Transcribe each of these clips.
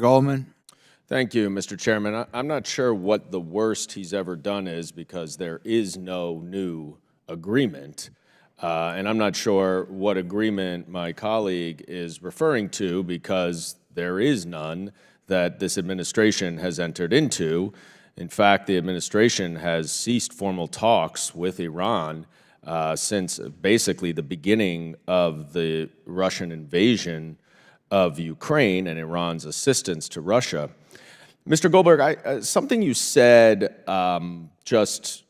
Goldman. Thank you, Mr. Chairman. I'm not sure what the worst he's ever done is because there is no new agreement. And I'm not sure what agreement my colleague is referring to because there is none that this administration has entered into. In fact, the administration has ceased formal talks with Iran since basically the beginning of the Russian invasion of Ukraine and Iran's assistance to Russia. Mr. Goldberg, something you said just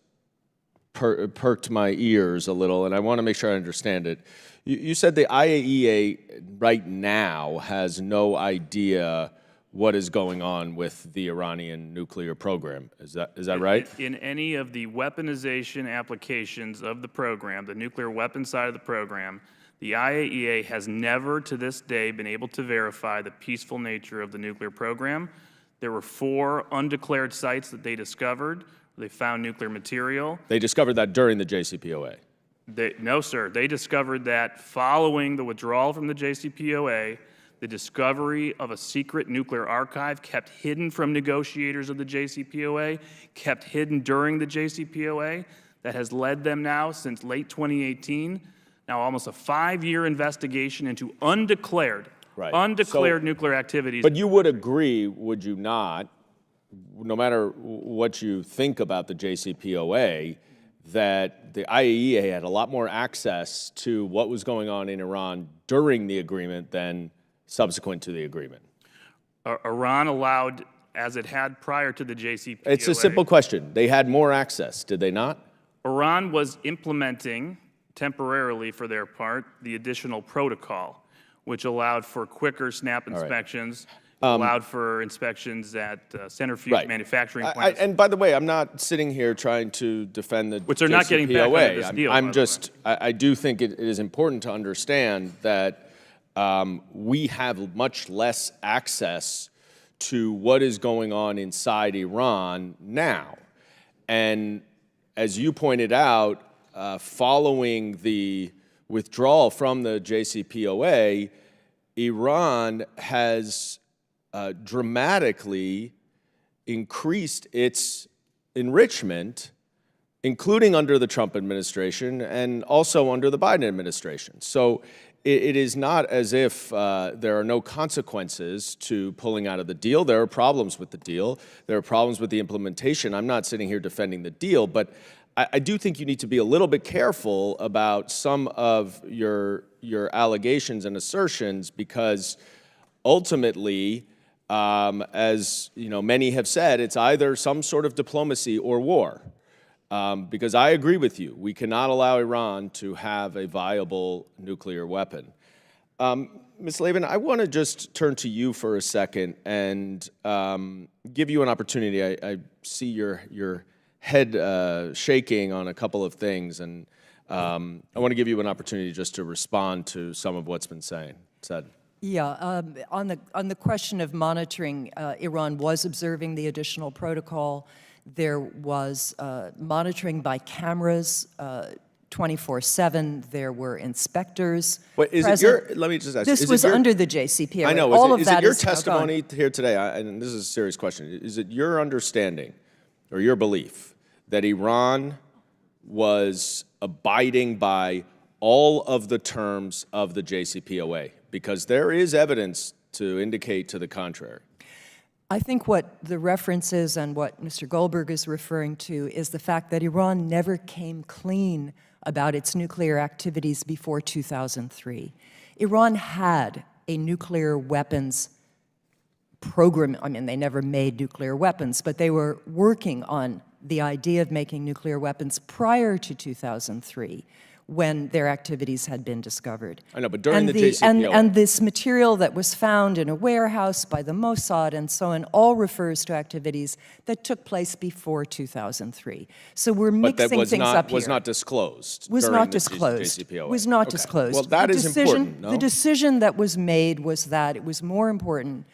perked my ears a little, and I want to make sure I understand it. You said the IAEA right now has no idea what is going on with the Iranian nuclear program. Is that right? In any of the weaponization applications of the program, the nuclear weapons side of the program, the IAEA has never to this day been able to verify the peaceful nature of the nuclear program. There were 4 undeclared sites that they discovered. They found nuclear material. They discovered that during the JCPOA? No, sir. They discovered that following the withdrawal from the JCPOA, the discovery of a secret nuclear archive kept hidden from negotiators of the JCPOA, kept hidden during the JCPOA, that has led them now since late 2018, now almost a 5-year investigation into undeclared nuclear activities. But you would agree, would you not, no matter what you think about the JCPOA, that the IAEA had a lot more access to what was going on in Iran during the agreement than subsequent to the agreement? Iran allowed, as it had prior to the JCPOA. It's a simple question. They had more access, did they not? Iran was implementing, temporarily for their part, the additional protocol, which allowed for quicker SNAP inspections, allowed for inspections at centrifuge manufacturing plants. And by the way, I'm not sitting here trying to defend the which are not getting back under this deal. I do think it is important to understand that we have much less access to what is going on inside Iran now. And as you pointed out, following the withdrawal from the JCPOA, Iran has dramatically increased its enrichment, including under the Trump administration and also under the Biden administration. So it is not as if there are no consequences to pulling out of the deal. There are problems with the deal. There are problems with the implementation. I'm not sitting here defending the deal, but I do think you need to be a little bit careful about some of your allegations and assertions because ultimately, as many have said, it's either some sort of diplomacy or war. Because I agree with you, we cannot allow Iran to have a viable nuclear weapon. Ms. Lavin, I want to just turn to you for a second and give you an opportunity. I see your head shaking on a couple of things, and I want to give you an opportunity just to respond to some of what's been said. Yeah, on the question of monitoring, Iran was observing the additional protocol. There was monitoring by cameras 24/7. There were inspectors present. Let me just ask. This was under the JCPOA. I know. All of is that it your is now testimony gone. here today, and this is a serious question, is it your understanding or your belief that Iran was abiding by all of the terms of the JCPOA? Because there is evidence to indicate to the contrary. I think what the reference is and what Mr. Goldberg is referring to is the fact that Iran never came clean about its nuclear activities before 2003. Iran had a nuclear weapons program. I mean, they never made nuclear weapons, but they were working on the idea of making nuclear weapons prior to 2003. When their activities had been discovered. I know, but during the JCPOA. And this material that was found in a warehouse by the Mossad and so on all refers to activities that took place before 2003. So we're mixing things up here. Was not disclosed. Was not disclosed. JCPOA. Was not disclosed. Well, that is important, no? The decision that was made was that it was more important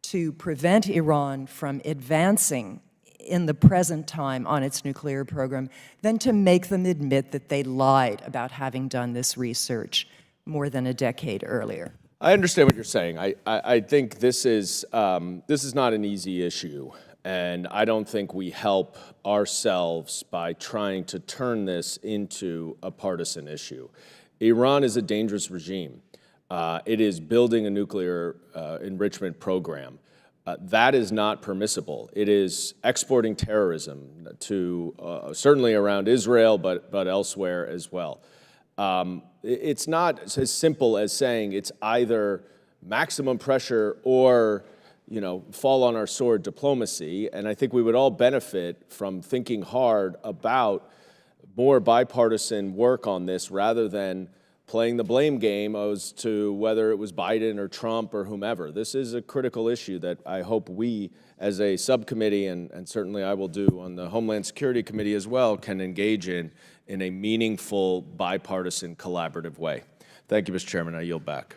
to prevent Iran from advancing in the present time on its nuclear program than to make them admit that they lied about having done this research more than a decade earlier. I understand what you're saying. I think this is not an easy issue, and I don't think we help ourselves by trying to turn this into a partisan issue. Iran is a dangerous regime. It is building a nuclear enrichment program. That is not permissible. It is exporting terrorism to certainly around Israel, but elsewhere as well. It's not as simple as saying it's either maximum pressure or, fall on our sword diplomacy. And I think we would all benefit from thinking hard about more bipartisan work on this rather than playing the blame game as to whether it was Biden or Trump or whomever. This is a critical issue that I hope we, as a subcommittee, and certainly I will do on the Homeland Security Committee as well, can engage in a meaningful, bipartisan, collaborative way. Thank you, Mr. Chairman. I yield back.